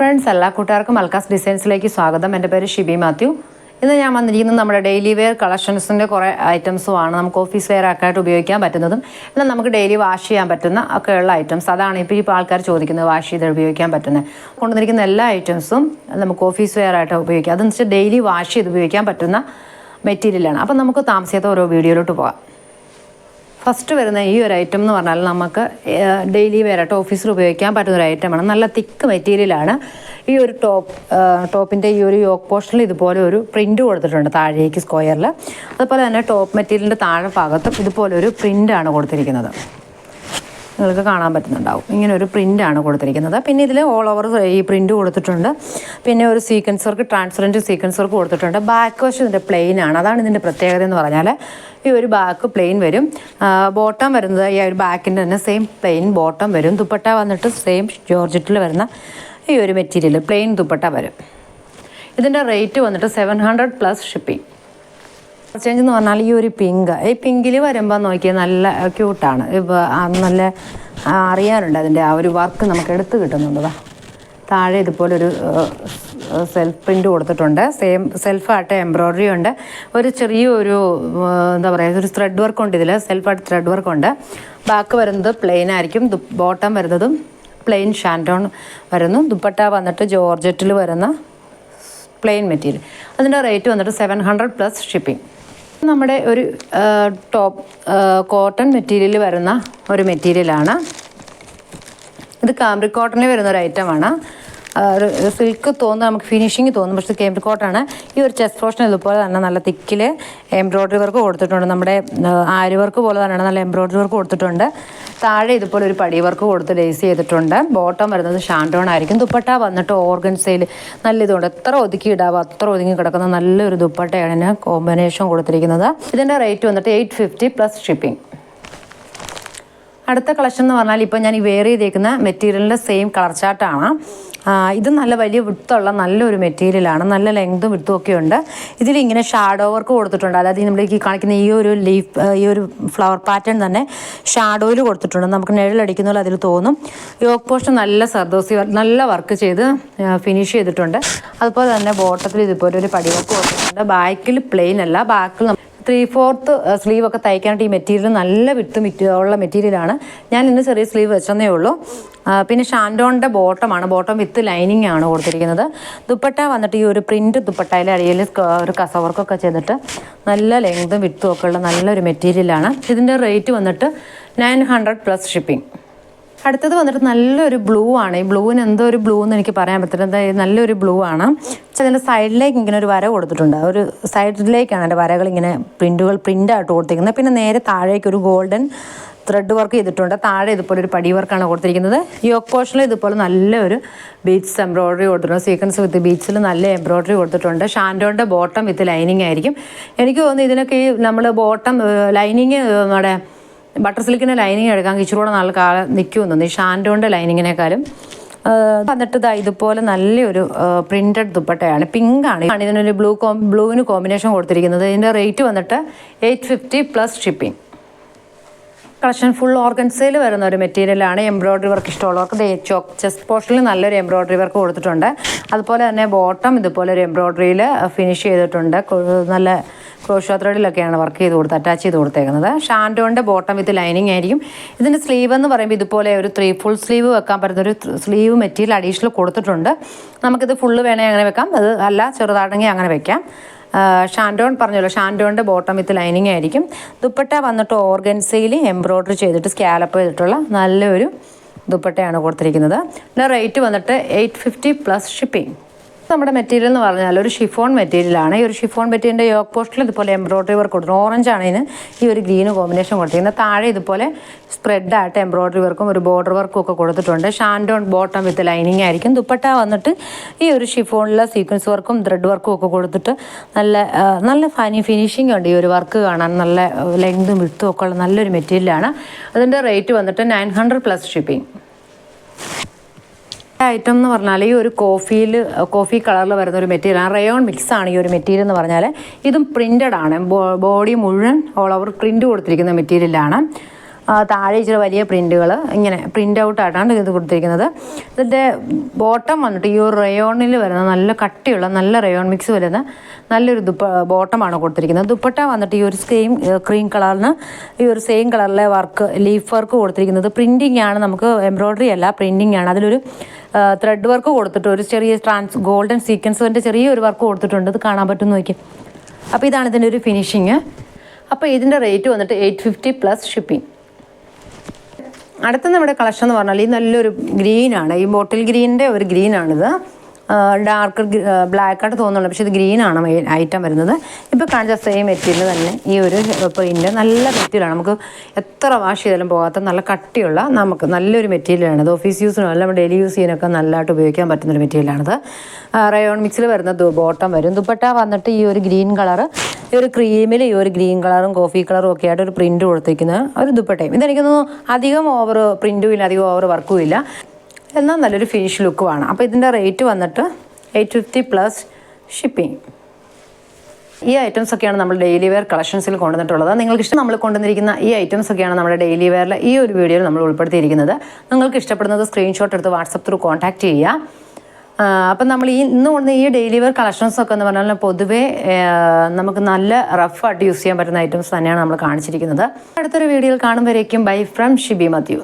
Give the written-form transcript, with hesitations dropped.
Friends, എല്ലാ കൂട്ടുകാർക്കും മൽക്കാസ് ഡിസൈൻസിലേക്ക് സ്വാഗതം. എൻ്റെ പേര് ഷിബി മാത്യു. ഇന്ന് ഞാൻ വന്നിരിക്കുന്നത് നമ്മുടെ ഡെയിലി വെയർ കളക്ഷൻസിൻ്റെ കുറേ ഐറ്റംസുമാണ്. നമുക്ക് ഓഫീസ് വെയർ ഒക്കെ ആയിട്ട് ഉപയോഗിക്കാൻ പറ്റുന്നതും എന്നാൽ നമുക്ക് ഡെയിലി വാഷ് ചെയ്യാൻ പറ്റുന്ന ഒക്കെയുള്ള ഐറ്റംസ്. അതാണ് ഇപ്പോൾ ആൾക്കാർ ചോദിക്കുന്നത്, വാഷ് ചെയ്ത് ഉപയോഗിക്കാൻ പറ്റുന്നത്. കൊണ്ടുവന്നിരിക്കുന്ന എല്ലാ ഐറ്റംസും നമുക്ക് ഓഫീസ് വെയർ ആയിട്ട് ഉപയോഗിക്കാം. അതെന്ന് വെച്ചാൽ ഡെയിലി വാഷ് ചെയ്ത് ഉപയോഗിക്കാൻ പറ്റുന്ന മെറ്റീരിയലാണ്. അപ്പം നമുക്ക് താമസിയാത്ത ഓരോ വീഡിയോയിലോട്ട് പോകാം. ഫസ്റ്റ് വരുന്ന ഈ ഒരു ഐറ്റം എന്ന് പറഞ്ഞാൽ നമുക്ക് ഡെയിലി വെയറായിട്ട് ഓഫീസിൽ ഉപയോഗിക്കാൻ പറ്റുന്ന ഒരു ഐറ്റമാണ്. നല്ല തിക്ക് മെറ്റീരിയലാണ്. ഈ ഒരു ടോപ്പിൻ്റെ ഈ ഒരു യോക്ക് പോർഷനിൽ ഇതുപോലെ ഒരു പ്രിൻ്റ് കൊടുത്തിട്ടുണ്ട് താഴേക്ക് സ്ക്വയറിൽ. അതുപോലെ തന്നെ ടോപ്പ് മെറ്റീരിയലിൻ്റെ താഴെ ഭാഗത്തും ഇതുപോലെ ഒരു പ്രിൻ്റാണ് കൊടുത്തിരിക്കുന്നത്. നിങ്ങൾക്ക് കാണാൻ പറ്റുന്നുണ്ടാവും. ഇങ്ങനെ ഒരു പ്രിൻ്റാണ് കൊടുത്തിരിക്കുന്നത്. പിന്നെ ഇതിൽ ഓൾ ഓവർ ഈ പ്രിൻ്റ് കൊടുത്തിട്ടുണ്ട്. പിന്നെ ഒരു sequence work, transparent sequence work കൊടുത്തിട്ടുണ്ട്. ബാക്ക് വശം ഇതിൻ്റെ പ്ലെയിൻ ആണ്. അതാണ് ഇതിൻ്റെ പ്രത്യേകത എന്ന് പറഞ്ഞാൽ ഈ ഒരു ബാക്ക് പ്ലെയിൻ വരും. ബോട്ടം വരുന്നത് ഈ ഒരു ബാക്കിൻ്റെ തന്നെ സെയിം പ്ലെയിൻ ബോട്ടം വരും. ദുപ്പട്ട വന്നിട്ട് സെയിം ജോർജറ്റിൽ വരുന്ന ഈ ഒരു മെറ്റീരിയൽ പ്ലെയിൻ ദുപ്പട്ട വരും. ഇതിൻ്റെ റേറ്റ് വന്നിട്ട് 700 പ്ലസ് ഷിപ്പിംഗ്. ചേഞ്ച് എന്ന് പറഞ്ഞാൽ ഈ ഒരു പിങ്കിൽ വരുമ്പോൾ നോക്കിയാൽ നല്ല ക്യൂട്ടാണ്. ഇപ്പോൾ നല്ല അറിയാനുണ്ട് അതിൻ്റെ ആ ഒരു വർക്ക് നമുക്ക് എടുത്ത് കിട്ടുന്നുണ്ട്. താഴെ ഇതുപോലൊരു സെൽഫ് പ്രിൻ്റ് കൊടുത്തിട്ടുണ്ട്. സെയിം സെൽഫായിട്ട് എംബ്രോയ്ഡറി ഉണ്ട്. ഒരു ചെറിയൊരു എന്താ പറയുക, ഒരു ത്രെഡ് വർക്ക് ഉണ്ട്. ഇതിൽ സെൽഫായിട്ട് ത്രെഡ് വർക്ക് ഉണ്ട്. ബാക്ക് വരുന്നത് പ്ലെയിൻ ആയിരിക്കും. ബോട്ടം വരുന്നതും പ്ലെയിൻ ഷാൻറ്റോൺ വരുന്നു. ദുപ്പട്ട വന്നിട്ട് ജോർജറ്റിൽ വരുന്ന പ്ലെയിൻ മെറ്റീരിയൽ. അതിൻ്റെ റേറ്റ് വന്നിട്ട് 700 പ്ലസ് ഷിപ്പിംഗ്. നമ്മുടെ ഒരു ടോപ്പ് കോട്ടൺ മെറ്റീരിയൽ വരുന്ന ഒരു മെറ്റീരിയലാണ്. ഇത് കാംബ്രിക് കോട്ടണിൽ വരുന്ന ഒരു ഐറ്റമാണ്. സിൽക്ക് തോന്നുന്നു, നമുക്ക് ഫിനിഷിങ് തോന്നും, പക്ഷേ കാംബ്രിക് കോട്ടൺ. ഈ ഒരു ചെസ്റ്റ് പോർഷൻ ഇതുപോലെ തന്നെ നല്ല തിക്കിൽ എംബ്രോയ്ഡറി വർക്ക് കൊടുത്തിട്ടുണ്ട്. നമ്മുടെ ആരി വർക്ക് പോലെ തന്നെയാണ് നല്ല എംബ്രോയ്ഡറി വർക്ക് കൊടുത്തിട്ടുണ്ട്. താഴെ ഇതുപോലെ ഒരു പടി വർക്ക് കൊടുത്ത് ലേസ് ചെയ്തിട്ടുണ്ട്. ബോട്ടം വരുന്നത് ഷാൻഡോൺ ആയിരിക്കും. ദുപ്പട്ട വന്നിട്ട് ഓർഗൻസയിൽ നല്ല ഇതുകൊണ്ട് എത്ര ഒതുക്കി ഇടാവോ അത്ര ഒതുങ്ങി കിടക്കുന്ന നല്ലൊരു ദുപ്പട്ടയാണ് ഇതിന് കോമ്പിനേഷൻ കൊടുത്തിരിക്കുന്നത്. ഇതിൻ്റെ റേറ്റ് വന്നിട്ട് 850 പ്ലസ് ഷിപ്പിംഗ്. അടുത്ത കളക്ഷൻ എന്ന് പറഞ്ഞാൽ ഇപ്പോൾ ഞാൻ ഈ വെയർ ചെയ്തേക്കുന്ന മെറ്റീരിയലിൻ്റെ സെയിം കളർ ചാർട്ടാണ്. ഇത് നല്ല വലിയ വിട്ടുള്ള നല്ലൊരു മെറ്റീരിയലാണ്. നല്ല ലെങ്തും വിട്ടും ഒക്കെ ഉണ്ട്. ഇതിലിങ്ങനെ ഷാഡോ വർക്ക് കൊടുത്തിട്ടുണ്ട്. അതായത് നമ്മൾക്ക് കാണിക്കുന്ന ഈ ഒരു ലീഫ്, ഈ ഒരു ഫ്ലവർ പാറ്റേൺ തന്നെ ഷാഡോയിൽ കൊടുത്തിട്ടുണ്ട്. നമുക്ക് നിഴലടിക്കുന്ന പോലെ അതിൽ തോന്നും. യോക്ക് പോർഷൻ നല്ല സർദോസി നല്ല വർക്ക് ചെയ്ത് ഫിനിഷ് ചെയ്തിട്ടുണ്ട്. അതുപോലെ തന്നെ ബോട്ടത്തിൽ ഇതുപോലെ ഒരു പടി വർക്ക് കൊടുത്തിട്ടുണ്ട്. ബാക്കിൽ പ്ലെയിൻ അല്ല, ബാക്കിൽ 3/4 സ്ലീവ് ഒക്കെ തയ്ക്കാനായിട്ട് ഈ മെറ്റീരിയൽ നല്ല ഉള്ള മെറ്റീരിയലാണ്. ഞാൻ ഇന്ന് ചെറിയ സ്ലീവ് വെച്ചതേ ഉള്ളൂ. പിന്നെ ഷാൻഡോണിൻ്റെ ബോട്ടമാണ്. ബോട്ടം വിത്ത് ലൈനിങ് ആണ് കൊടുത്തിരിക്കുന്നത്. ദുപ്പട്ട വന്നിട്ട് ഈ ഒരു പ്രിൻറ്റ് ദുപ്പട്ടയിൽ അടിയിൽ ഒരു കസവർക്കൊക്കെ ചെയ്തിട്ട് നല്ല ലെങ്തും വിത്തും ഒക്കെ ഉള്ള നല്ലൊരു മെറ്റീരിയലാണ്. ഇതിൻ്റെ റേറ്റ് വന്നിട്ട് 900 പ്ലസ് ഷിപ്പിംഗ്. അടുത്തത് വന്നിട്ട് നല്ലൊരു ബ്ലൂ ആണ്. ഈ ബ്ലൂവിന് എന്തോ ഒരു ബ്ലൂ എന്ന് എനിക്ക് പറയാൻ പറ്റില്ല. നല്ലൊരു ബ്ലൂ ആണ്. പക്ഷേ അതിൻ്റെ സൈഡിലേക്ക് ഇങ്ങനെ ഒരു വര കൊടുത്തിട്ടുണ്ട്. ഒരു സൈഡിലേക്കാണ് എൻ്റെ വരകൾ ഇങ്ങനെ പ്രിൻ്റായിട്ട് കൊടുത്തിരിക്കുന്നത്. പിന്നെ നേരെ താഴേക്ക് ഒരു ഗോൾഡൻ ത്രെഡ് വർക്ക് ചെയ്തിട്ടുണ്ട്. താഴെ ഇതുപോലെ ഒരു പടി വർക്കാണ് കൊടുത്തിരിക്കുന്നത്. യോക്ക് പോർഷനിൽ ഇതുപോലെ നല്ലൊരു ബീഡ്സ് എംബ്രോയ്ഡറി കൊടുത്തിട്ടുണ്ട്. സീക്വൻസ് വിത്ത് ബീഡ്സിൽ നല്ല എംബ്രോയ്ഡറി കൊടുത്തിട്ടുണ്ട്. ഷാൻഡോണിൻ്റെ ബോട്ടം വിത്ത് ലൈനിങ് ആയിരിക്കും. എനിക്ക് തോന്നുന്നു ഇതിനൊക്കെ ഈ നമ്മൾ ബോട്ടം ലൈനിങ് നമ്മുടെ ബട്ടർ സിൽക്കിൻ്റെ ലൈനിങ് എടുക്കാൻ ഇച്ചിരൂടെ നല്ല കാലം നിൽക്കുമെന്നു ഈ ഷാൻഡോണിൻ്റെ ലൈനിങ്ങിനേക്കാളും. വന്നിട്ട് ഇതുപോലെ നല്ലൊരു പ്രിൻറ്റഡ് ദുപ്പട്ടയാണ്. പിങ്കാണ്. ഇതിനൊരു ബ്ലൂവിന് കോമ്പിനേഷൻ കൊടുത്തിരിക്കുന്നത്. ഇതിൻ്റെ റേറ്റ് വന്നിട്ട് 850 പ്ലസ് ഷിപ്പിംഗ്. കളക്ഷൻ ഫുൾ ഓർഗൻസയിൽ വരുന്ന ഒരു മെറ്റീരിയലാണ്. എംബ്രോയ്ഡറി വർക്ക് ഇഷ്ടമുള്ളവർക്ക് ചെസ്റ്റ് പോർഷനിൽ നല്ലൊരു എംബ്രോയ്ഡറി വർക്ക് കൊടുത്തിട്ടുണ്ട്. അതുപോലെ തന്നെ ബോട്ടം ഇതുപോലെ ഒരു എംബ്രോയ്ഡറിയിൽ ഫിനിഷ് ചെയ്തിട്ടുണ്ട്. നല്ല ക്രോഷോ ത്രെഡിലൊക്കെയാണ് വർക്ക് ചെയ്ത് അറ്റാച്ച് ചെയ്ത് കൊടുത്തേക്കുന്നത്. ഷാൻഡോണിൻ്റെ ബോട്ടം വിത്ത് ലൈനിങ് ആയിരിക്കും. ഇതിൻ്റെ സ്ലീവ് എന്ന് പറയുമ്പോൾ ഇതുപോലെ ഒരു ഫുൾ സ്ലീവ് വെക്കാൻ പറ്റുന്നൊരു സ്ലീവ് മെറ്റീരിയൽ അഡീഷണൽ കൊടുത്തിട്ടുണ്ട്. നമുക്കിത് ഫുള്ള് വേണമെങ്കിൽ അങ്ങനെ വെക്കാം, അത് അല്ല ചെറുതാണെങ്കിൽ അങ്ങനെ വെക്കാം. ഷാൻഡോൺ പറഞ്ഞല്ലോ, ഷാൻഡോണിൻ്റെ ബോട്ടം വിത്ത് ലൈനിങ് ആയിരിക്കും. ദുപ്പട്ട വന്നിട്ട് ഓർഗൻസയിൽ എംബ്രോയ്ഡറി ചെയ്തിട്ട് സ്കാലപ്പ് ചെയ്തിട്ടുള്ള നല്ലൊരു ദുപ്പട്ടയാണ് കൊടുത്തിരിക്കുന്നത്. ഇതിൻ്റെ റേറ്റ് വന്നിട്ട് 850 പ്ലസ് ഷിപ്പിംഗ്. നമ്മുടെ മെറ്റീരിയൽ എന്ന് പറഞ്ഞാൽ ഒരു ഷിഫോൺ മെറ്റീരിയലാണ്. ഈ ഒരു ഷിഫോൺ മെറ്റീരിയലിൻ്റെ യോക്ക് പോസ്റ്റിൽ ഇതുപോലെ എംബ്രോയ്ഡറി വർക്ക് കൊടുത്തിട്ടുണ്ട്. ഓറഞ്ചാണ് ഇതിന് ഈ ഒരു ഗ്രീന് കോമ്പിനേഷൻ കൊടുത്തിരിക്കുന്നത്. താഴെ ഇതുപോലെ സ്പ്രെഡായിട്ട് എംബ്രോയ്ഡറി വർക്കും ഒരു ബോർഡർ വർക്കും ഒക്കെ കൊടുത്തിട്ടുണ്ട്. ഷാൻഡോൺ ബോട്ടം വിത്ത് ലൈനിങ് ആയിരിക്കും. ദുപ്പട്ട വന്നിട്ട് ഈ ഒരു ഷിഫോണിലെ സീക്വൻസ് വർക്കും ത്രെഡ് വർക്കും ഒക്കെ കൊടുത്തിട്ട് നല്ല ഫിനിഷിംഗ് ഉണ്ട്. ഈ ഒരു വർക്ക് കാണാൻ നല്ല ലെങ്തും വിട്ടും ഒക്കെ ഉള്ള നല്ലൊരു മെറ്റീരിയലാണ്. അതിൻ്റെ റേറ്റ് വന്നിട്ട് 900 പ്ലസ് ഷിപ്പിംഗ്. ഐറ്റം എന്ന് പറഞ്ഞാൽ ഈ ഒരു കോഫി കളറിൽ വരുന്ന ഒരു മെറ്റീരിയലാണ്. റയോൺ മിക്സ് ആണ് ഈ ഒരു മെറ്റീരിയൽ എന്ന് പറഞ്ഞാൽ. ഇതും പ്രിൻ്റഡ് ആണ്. ബോഡി മുഴുവൻ ഓൾ ഓവർ പ്രിൻ്റ് കൊടുത്തിരിക്കുന്ന മെറ്റീരിയലാണ്. താഴെ ഇച്ചിരി വലിയ പ്രിൻറ്റുകൾ ഇങ്ങനെ പ്രിൻ്റ് ഔട്ടായിട്ടാണ് ഇത് കൊടുത്തിരിക്കുന്നത്. ഇതിൻ്റെ ബോട്ടം വന്നിട്ട് ഈ ഒരു റയോണിൽ വരുന്ന നല്ല കട്ടിയുള്ള നല്ല റയോൺ മിക്സ് വരുന്ന നല്ലൊരു ബോട്ടമാണ് കൊടുത്തിരിക്കുന്നത്. ദുപ്പട്ട വന്നിട്ട് ഈ ഒരു ക്രീം കളറിന് ഈ ഒരു സെയിം കളറിലെ ലീഫ് വർക്ക് കൊടുത്തിരിക്കുന്നത് പ്രിൻറ്റിംഗ് ആണ്, നമുക്ക് എംബ്രോയ്ഡറി അല്ല പ്രിൻറ്റിംഗ് ആണ്. അതിലൊരു ത്രെഡ് വർക്ക് കൊടുത്തിട്ട് ഒരു ചെറിയ ഗോൾഡൻ സീക്വൻസിൻ്റെ ചെറിയൊരു വർക്ക് കൊടുത്തിട്ടുണ്ട്. ഇത് കാണാൻ പറ്റുമെന്ന് നോക്കി. അപ്പോൾ ഇതാണ് ഇതിൻ്റെ ഒരു ഫിനിഷിങ്. അപ്പോൾ ഇതിൻ്റെ റേറ്റ് വന്നിട്ട് 850 പ്ലസ് ഷിപ്പിംഗ്. അടുത്ത നമ്മുടെ കളക്ഷൻ എന്ന് പറഞ്ഞാൽ ഈ നല്ലൊരു ഗ്രീനാണ്, ഈ ബോട്ടിൽ ഗ്രീനിൻ്റെ ഒരു ഗ്രീനാണിത്. ഡാർക്ക് ബ്ലാക്കായിട്ട് തോന്നുന്നുള്ളൂ, പക്ഷേ ഇത് ഗ്രീനാണ് ഐറ്റം വരുന്നത്. ഇപ്പോൾ കാണിച്ച സെയിം മെറ്റീരിയൽ തന്നെ ഈ ഒരു പ്രിൻ്റ് നല്ല മെറ്റീരിയലാണ്, നമുക്ക് എത്ര വാഷ് ചെയ്താലും പോകാത്ത നല്ല കട്ടിയുള്ള നമുക്ക് നല്ലൊരു മെറ്റീരിയലാണ്. ഇത് ഓഫീസ് യൂസിനും അല്ല ഡെയിലി യൂസ് ചെയ്യാനൊക്കെ നല്ലതായിട്ട് ഉപയോഗിക്കാൻ പറ്റുന്നൊരു മെറ്റീരിയലാണിത്. റയോൺ മിക്സിൽ വരുന്ന ബോട്ടം വരും. ദുപ്പട്ട വന്നിട്ട് ഈ ഒരു ഗ്രീൻ കളർ, ഈ ഒരു ക്രീമിൽ ഈ ഒരു ഗ്രീൻ കളറും കോഫി കളറും ഒക്കെ ആയിട്ട് ഒരു പ്രിൻ്റ് കൊടുത്തിരിക്കുന്ന ഒരു ദുപ്പട്ടയും. ഇതെനിക്ക് തോന്നുന്നു അധികം ഓവർ പ്രിൻറ്റും ഇല്ല, അധികം ഓവർ വർക്കും ഇല്ല, എന്നാൽ നല്ലൊരു ഫിനിഷ് ലുക്കുമാണ്. അപ്പോൾ ഇതിൻ്റെ റേറ്റ് വന്നിട്ട് 850 പ്ലസ് ഷിപ്പിംഗ്. ഈ ഐറ്റംസ് ഒക്കെയാണ് നമ്മൾ ഡെയിലി വെയർ കളക്ഷൻസിൽ കൊണ്ടുവന്നിട്ടുള്ളത്. നിങ്ങൾക്ക് ഇഷ്ടം നമ്മൾ കൊണ്ടുവന്നിരിക്കുന്ന ഈ ഐറ്റംസ് ഒക്കെയാണ് നമ്മുടെ ഡെയിലി വെയറിൽ ഈ ഒരു വീഡിയോയിൽ നമ്മൾ ഉൾപ്പെടുത്തിയിരിക്കുന്നത്. നിങ്ങൾക്ക് ഇഷ്ടപ്പെടുന്നത് സ്ക്രീൻഷോട്ട് എടുത്ത് വാട്സപ്പ് ത്രൂ കോൺടാക്റ്റ് ചെയ്യുക. അപ്പം നമ്മൾ ഇന്ന് കൊണ്ടുവന്ന ഈ ഡെയിലി വെയർ കളക്ഷൻസൊക്കെ എന്ന് പറഞ്ഞാൽ പൊതുവേ നമുക്ക് നല്ല റഫായിട്ട് യൂസ് ചെയ്യാൻ പറ്റുന്ന ഐറ്റംസ് തന്നെയാണ് നമ്മൾ കാണിച്ചിരിക്കുന്നത്. അടുത്തൊരു വീഡിയോയിൽ കാണുമ്പോഴേക്കും ബൈ ഫ്രം ഷിബി മാത്യു.